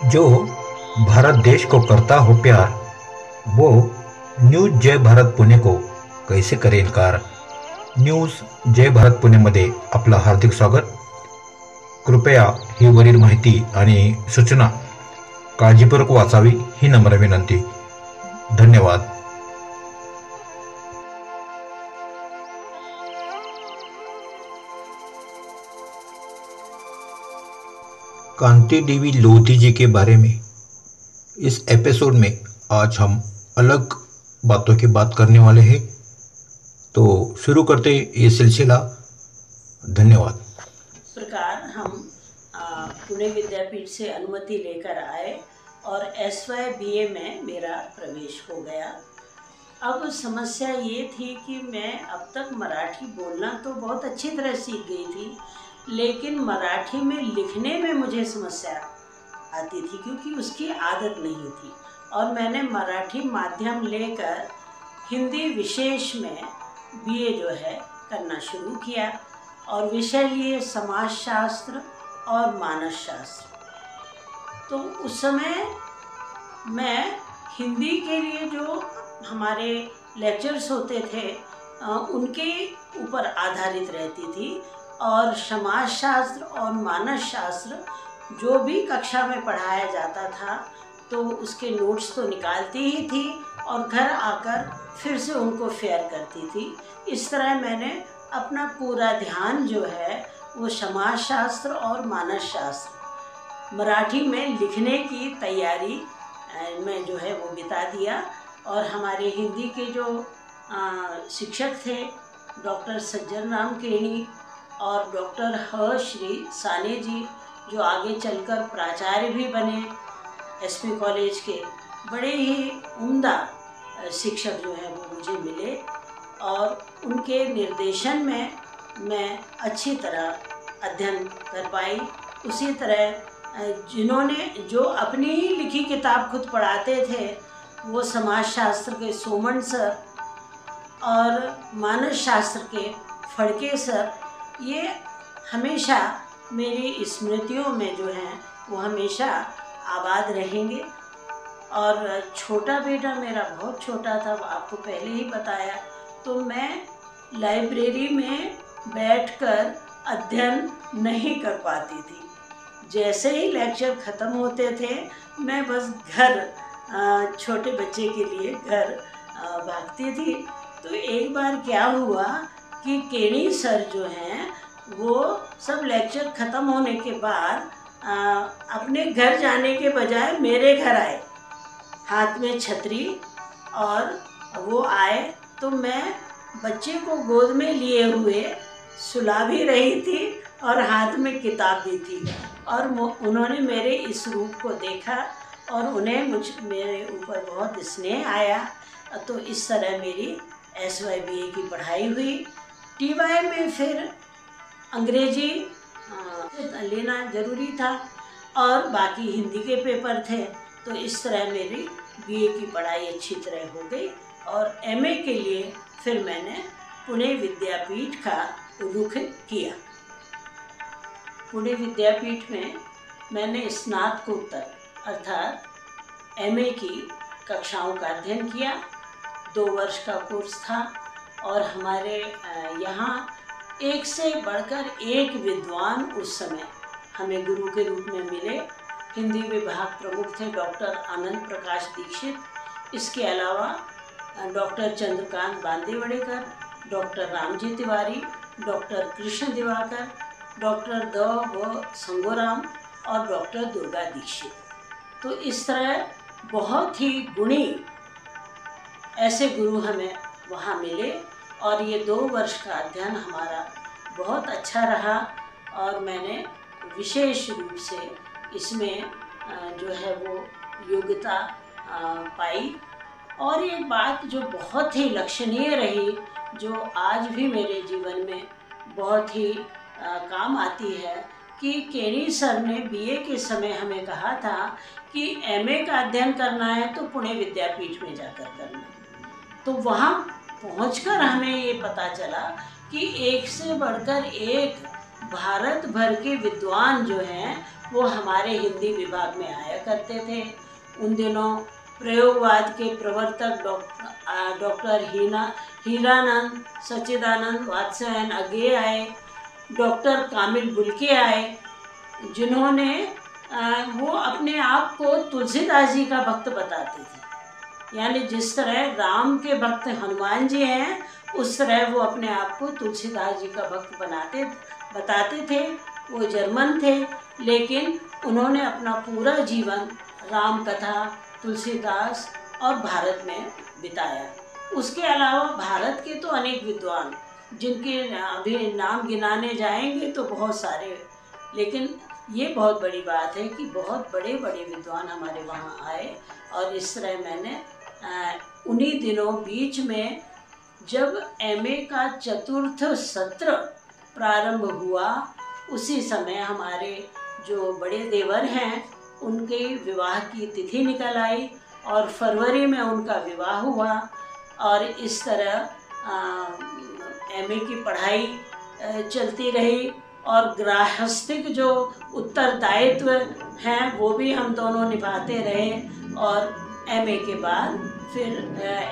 जो भारत देश को करता हो प्यार, वो न्यूज जय भारत पुणे को कैसे करे इनकार. न्यूज जय भारत पुणेमध्ये आपलं हार्दिक स्वागत. कृपया ही वरील माहिती आणि सूचना काळजीपूर्वक वाचावी ही नम्र विनंती. धन्यवाद. कांति देवी लोधी जी के बारे में इस एपिसोड में आज हम अलग बातों की बात करने वाले हैं. तो शुरू करते ये सिलसिला. धन्यवाद. इस प्रकार हम पुणे विद्यापीठ से अनुमति लेकर आए और SY BA में मेरा प्रवेश हो गया. अब समस्या ये थी कि मैं अब तक मराठी बोलना तो बहुत अच्छी तरह सीख गई थी, लेकिन मराठी में लिखने में मुझे समस्या आती थी क्योंकि उसकी आदत नहीं थी. और मैंने मराठी माध्यम लेकर हिंदी विशेष में BA जो है करना शुरू किया और विषय लिए समाजशास्त्र और मानसशास्त्र. तो उस समय मैं हिंदी के लिए जो हमारे लेक्चर्स होते थे उनके ऊपर आधारित रहती थी और समाजशास्त्र और मानसशास्त्र जो भी कक्षा में पढ़ाया जाता था तो उसके नोट्स तो निकालती ही थी और घर आकर फिर से उनको शेयर करती थी. इस तरह मैंने अपना पूरा ध्यान जो है वो समाजशास्त्र और मानसशास्त्र मराठी में लिखने की तैयारी में जो है वो बिता दिया. और हमारे हिंदी के जो शिक्षक थे डॉक्टर सज्जन राम केणी और डॉक्टर श्री साने जी, जो आगे चलकर प्राचार्य भी बने SP कॉलेज के, बड़े ही उम्दा शिक्षक जो हैं वो मुझे मिले और उनके निर्देशन में मैं अच्छी तरह अध्ययन कर पाई. उसी तरह जिन्होंने जो अपनी ही लिखी किताब खुद पढ़ाते थे वो समाजशास्त्र के सोमन सर और मानसशास्त्र के फड़के सर, ये हमेशा मेरी स्मृतियों में जो हैं वो हमेशा आबाद रहेंगे. और छोटा बेटा मेरा बहुत छोटा था, आपको पहले ही बताया, तो मैं लाइब्रेरी में बैठकर अध्ययन नहीं कर पाती थी. जैसे ही लेक्चर ख़त्म होते थे मैं बस घर छोटे बच्चे के लिए घर भागती थी. तो एक बार क्या हुआ कि केणी सर जो हैं वो सब लेक्चर ख़त्म होने के बाद अपने घर जाने के बजाय मेरे घर आए, हाथ में छतरी, और वो आए तो मैं बच्चे को गोद में लिए हुए सुला भी रही थी और हाथ में किताब भी थी. और उन्होंने मेरे इस रूप को देखा और उन्हें मेरे ऊपर बहुत स्नेह आया. तो इस तरह मेरी SY BA की पढ़ाई हुई. TY में फिर अंग्रेजी लेना ज़रूरी था और बाकी हिंदी के पेपर थे. तो इस तरह मेरी BA की पढ़ाई अच्छी तरह हो गई. और MA के लिए फिर मैंने पुणे विद्यापीठ का रुख किया. पुणे विद्यापीठ में मैंने स्नातकोत्तर अर्थात MA की कक्षाओं का अध्ययन किया. 2 वर्ष का कोर्स था और हमारे यहाँ एक से बढ़कर एक विद्वान उस समय हमें गुरु के रूप में मिले. हिंदी विभाग प्रमुख थे डॉक्टर आनंद प्रकाश दीक्षित. इसके अलावा doctor Chandrakant Bandewadekar, doctor Ramji Tiwari, doctor Krishna Diwakar, doctor D Sangoram और डॉक्टर दुर्गा दीक्षित. तो इस तरह बहुत ही गुणी ऐसे गुरु हमें वहाँ मिले और ये 2 वर्ष का अध्ययन हमारा बहुत अच्छा रहा और मैंने विशेष रूप से इसमें जो है वो योग्यता पाई. और एक बात जो बहुत ही लक्षणीय रही, जो आज भी मेरे जीवन में बहुत ही काम आती है, कि केणी सर ने BA के समय हमें कहा था कि MA का अध्ययन करना है तो पुणे विद्यापीठ में जाकर करना. तो वहाँ पहुंचकर हमें ये पता चला कि एक से बढ़कर एक भारत भर के विद्वान जो हैं वो हमारे हिंदी विभाग में आया करते थे। उन दिनों प्रयोगवाद के प्रवर्तक डॉक्टर हीरानंद सच्चिदानंद वात्स्यायन अज्ञे आए, डॉक्टर कामिल बुल्के आए, जिन्होंने वो अपने आप को तुलसीदास जी का भक्त बताते थे। यानी जिस तरह राम के भक्त हनुमान जी हैं, उस तरह वो अपने आप को तुलसीदास जी का भक्त बताते थे। वो जर्मन थे, लेकिन उन्होंने अपना पूरा जीवन राम कथा, तुलसीदास और भारत में बिताया। उसके अलावा भारत के तो अनेक विद्वान, जिनके अभी नाम गिनाने जाएंगे तो बहुत सारे, लेकिन ये बहुत बड़ी बात है कि बहुत बड़े बड़े विद्वान हमारे वहाँ आए। और इस तरह मैंने उन्हीं दिनों बीच में जब एमए का चतुर्थ सत्र प्रारंभ हुआ, उसी समय हमारे जो बड़े देवर हैं उनके विवाह की तिथि निकल आई और फरवरी में उनका विवाह हुआ। और इस तरह एमए की पढ़ाई चलती रही और गृहस्थिक जो उत्तरदायित्व हैं वो भी हम दोनों निभाते रहे। और एमए के बाद फिर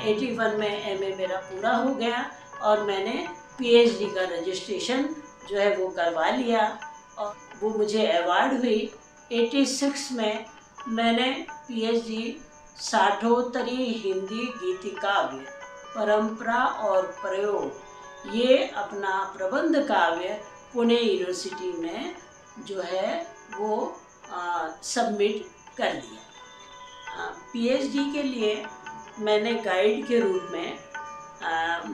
81 में एमए मेरा पूरा हो गया और मैंने पीएचडी का रजिस्ट्रेशन जो है वो करवा लिया और वो मुझे अवार्ड हुई। 86 में मैंने पीएचडी साठोत्तरी हिंदी गीतिकाव्य परंपरा और प्रयोग, ये अपना प्रबंध काव्य पुणे यूनिवर्सिटी में जो है वो सबमिट कर दिया। पीएचडी के लिए मैंने गाइड के रूप में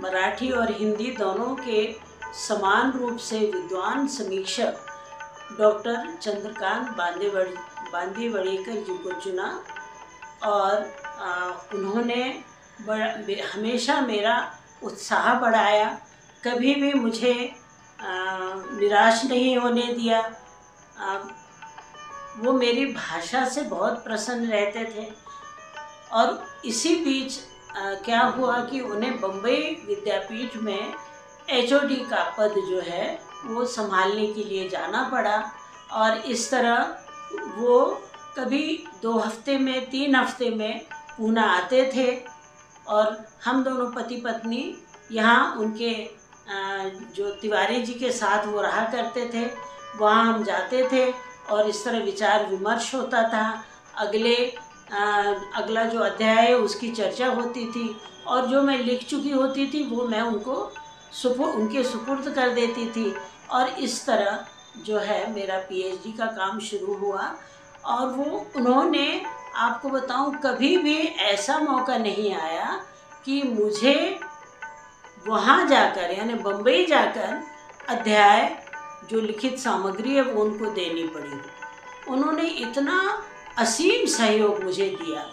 मराठी और हिंदी दोनों के समान रूप से विद्वान समीक्षक डॉक्टर चंद्रकांत बांदीवड़ेकर जी को चुना और उन्होंने हमेशा मेरा उत्साह बढ़ाया, कभी भी मुझे निराश नहीं होने दिया। वो मेरी भाषा से बहुत प्रसन्न रहते थे। और इसी बीच क्या हुआ कि उन्हें बम्बई विद्यापीठ में एचओडी का पद जो है वो संभालने के लिए जाना पड़ा। और इस तरह वो कभी 2 हफ्ते में 3 हफ्ते में पूना आते थे और हम दोनों पति पत्नी यहाँ उनके जो तिवारी जी के साथ वो रहा करते थे, वहाँ हम जाते थे और इस तरह विचार विमर्श होता था। अगला जो अध्याय है उसकी चर्चा होती थी और जो मैं लिख चुकी होती थी वो मैं उनके सुपुर्द कर देती थी। और इस तरह जो है मेरा पीएचडी का काम शुरू हुआ। और वो उन्होंने, आपको बताऊं, कभी भी ऐसा मौका नहीं आया कि मुझे वहाँ जाकर यानी बम्बई जाकर अध्याय जो लिखित सामग्री है वो उनको देनी पड़ी। उन्होंने इतना असीम सहयोग मुझे दिया,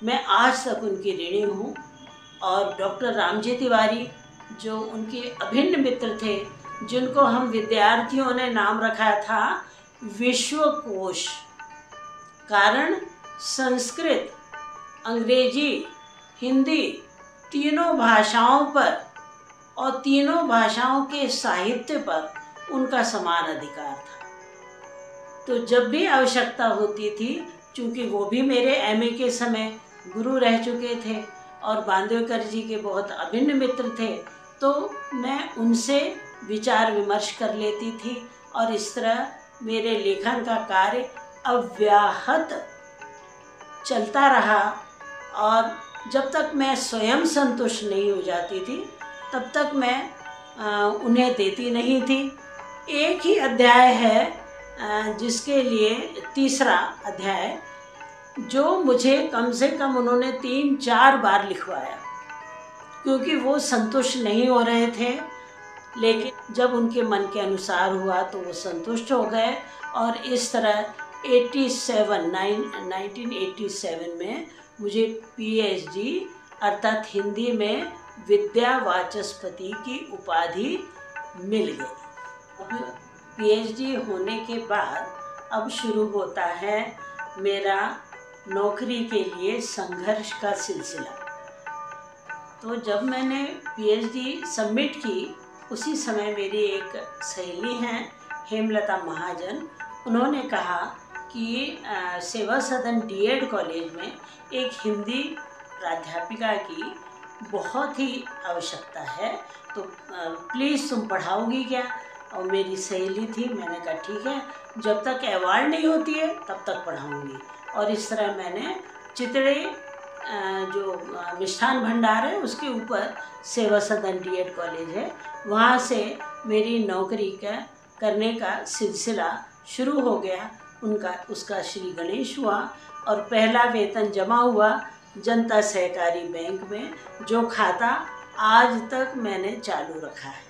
मैं आज तक उनकी ऋणी हूँ। और डॉक्टर रामजी तिवारी जो उनके अभिन्न मित्र थे, जिनको हम विद्यार्थियों ने नाम रखा था विश्वकोश, कारण संस्कृत, अंग्रेजी, हिंदी तीनों भाषाओं पर और तीनों भाषाओं के साहित्य पर उनका समान अधिकार था। तो जब भी आवश्यकता होती थी, चूँकि वो भी मेरे एमए के समय गुरु रह चुके थे और बांदेवकर जी के बहुत अभिन्न मित्र थे, तो मैं उनसे विचार विमर्श कर लेती थी। और इस तरह मेरे लेखन का कार्य अव्याहत चलता रहा। और जब तक मैं स्वयं संतुष्ट नहीं हो जाती थी तब तक मैं उन्हें देती नहीं थी। एक ही अध्याय है जिसके लिए, तीसरा अध्याय, जो मुझे कम से कम उन्होंने 3-4 बार लिखवाया, क्योंकि वो संतुष्ट नहीं हो रहे थे। लेकिन जब उनके मन के अनुसार हुआ तो वो संतुष्ट हो गए। और इस तरह 1987 में मुझे पीएचडी अर्थात हिंदी में विद्या वाचस्पति की उपाधि मिल गई। अब पीएचडी होने के बाद अब शुरू होता है मेरा नौकरी के लिए संघर्ष का सिलसिला। तो जब मैंने पीएचडी सबमिट की, उसी समय मेरी एक सहेली हैं हेमलता महाजन, उन्होंने कहा कि सेवा सदन डीएड कॉलेज में एक हिंदी प्राध्यापिका की बहुत ही आवश्यकता है, तो प्लीज़ तुम पढ़ाओगी क्या? और मेरी सहेली थी, मैंने कहा ठीक है, जब तक अवार्ड नहीं होती है तब तक पढ़ाऊँगी। और इस तरह मैंने चितड़े जो मिष्ठान भंडार है उसके ऊपर सेवा सदन डीएड कॉलेज है, वहाँ से मेरी नौकरी करने का सिलसिला शुरू हो गया। उसका श्री गणेश हुआ और पहला वेतन जमा हुआ जनता सहकारी बैंक में, जो खाता आज तक मैंने चालू रखा है।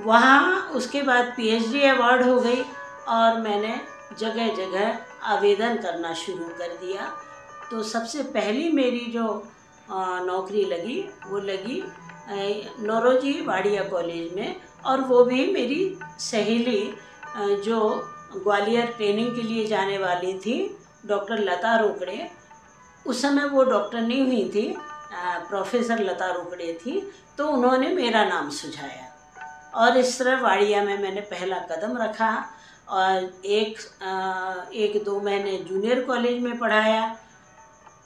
वहाँ उसके बाद पीएचडी अवार्ड हो गई और मैंने जगह जगह आवेदन करना शुरू कर दिया। तो सबसे पहली मेरी जो नौकरी लगी वो लगी नौरोजी वाड़िया कॉलेज में, और वो भी मेरी सहेली जो ग्वालियर ट्रेनिंग के लिए जाने वाली थी, डॉक्टर लता रोकड़े, उस समय वो डॉक्टर नहीं हुई थी, प्रोफेसर लता रोकड़े थी, तो उन्होंने मेरा नाम सुझाया और इस तरह वाड़िया में मैंने पहला कदम रखा और एक दो महीने जूनियर कॉलेज में पढ़ाया,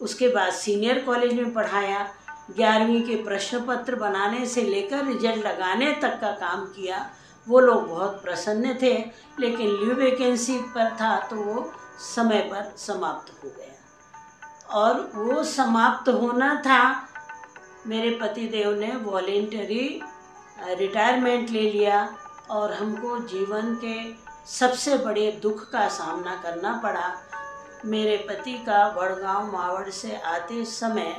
उसके बाद सीनियर कॉलेज में पढ़ाया। 11वीं के प्रश्न पत्र बनाने से लेकर रिजल्ट लगाने तक का काम किया। वो लोग बहुत प्रसन्न थे, लेकिन लीव वैकेंसी पर था तो वो समय पर समाप्त हो गया। और वो समाप्त होना था, मेरे पतिदेव ने वॉलेंटरी रिटायरमेंट ले लिया और हमको जीवन के सबसे बड़े दुख का सामना करना पड़ा। मेरे पति का वडगांव मावड़ से आते समय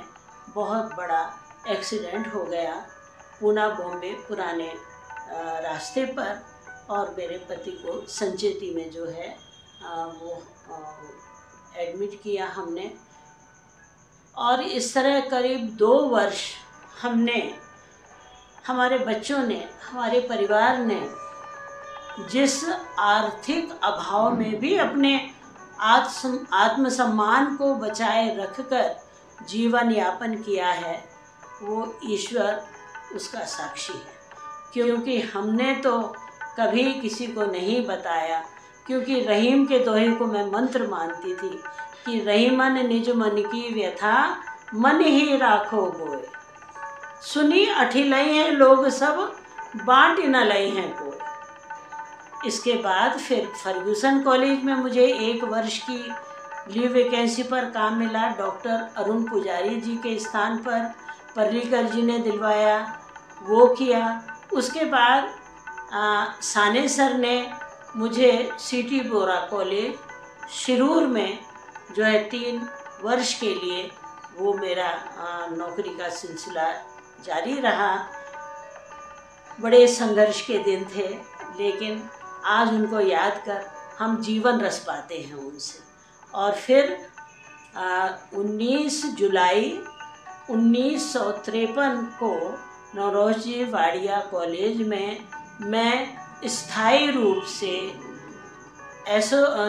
बहुत बड़ा एक्सीडेंट हो गया पूना बॉम्बे पुराने रास्ते पर, और मेरे पति को संचेती में जो है वो एडमिट किया हमने। और इस तरह करीब 2 वर्ष हमने, हमारे बच्चों ने, हमारे परिवार ने जिस आर्थिक अभाव में भी अपने आत्मसम्मान को बचाए रखकर जीवन यापन किया है, वो ईश्वर उसका साक्षी है। क्योंकि हमने तो कभी किसी को नहीं बताया, क्योंकि रहीम के दोहे को मैं मंत्र मानती थी कि रहीमन निज मन की व्यथा मन ही राखो गोए, सुनी अठिलई हैं लोग सब बांट न लई हैं कोई। इसके बाद फिर फर्गूसन कॉलेज में मुझे 1 वर्ष की लीव वैकेंसी पर काम मिला। डॉक्टर अरुण पुजारी जी के स्थान पर पर्रिकर जी ने दिलवाया, वो किया। उसके बाद साने सर ने मुझे सिटी बोरा कॉलेज शिरूर में जो है 3 वर्ष के लिए वो मेरा नौकरी का सिलसिला जारी रहा। बड़े संघर्ष के दिन थे, लेकिन आज उनको याद कर हम जीवन रस पाते हैं उनसे। और फिर 19 जुलाई 1953 को नौरोजी वाड़िया कॉलेज में मैं स्थायी रूप से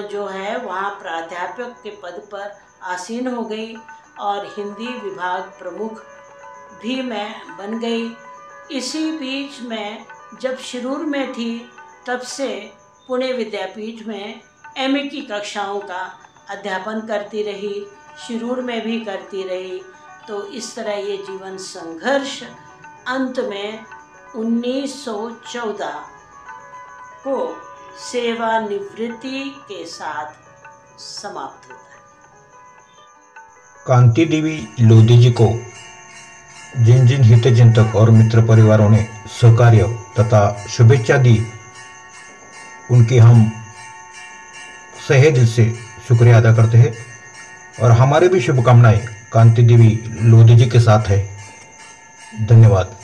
जो है वहाँ प्राध्यापक के पद पर आसीन हो गई और हिंदी विभाग प्रमुख भी मैं बन गई। इसी बीच मैं जब शिरूर में थी तब से पुणे विद्यापीठ में एमए की कक्षाओं का अध्यापन करती रही, शिरूर में भी करती रही। तो इस तरह ये जीवन संघर्ष अंत में 1914 को सेवानिवृत्ति के साथ समाप्त होता है। कांति देवी लोधी जी को जिन जिन हितचिंतक और मित्र परिवारों ने सहकार्य तथा शुभेच्छा दी, उनकी हम सहे दिल से शुक्रिया अदा करते हैं और हमारी भी शुभकामनाएं कांति देवी लोधी जी के साथ है। धन्यवाद।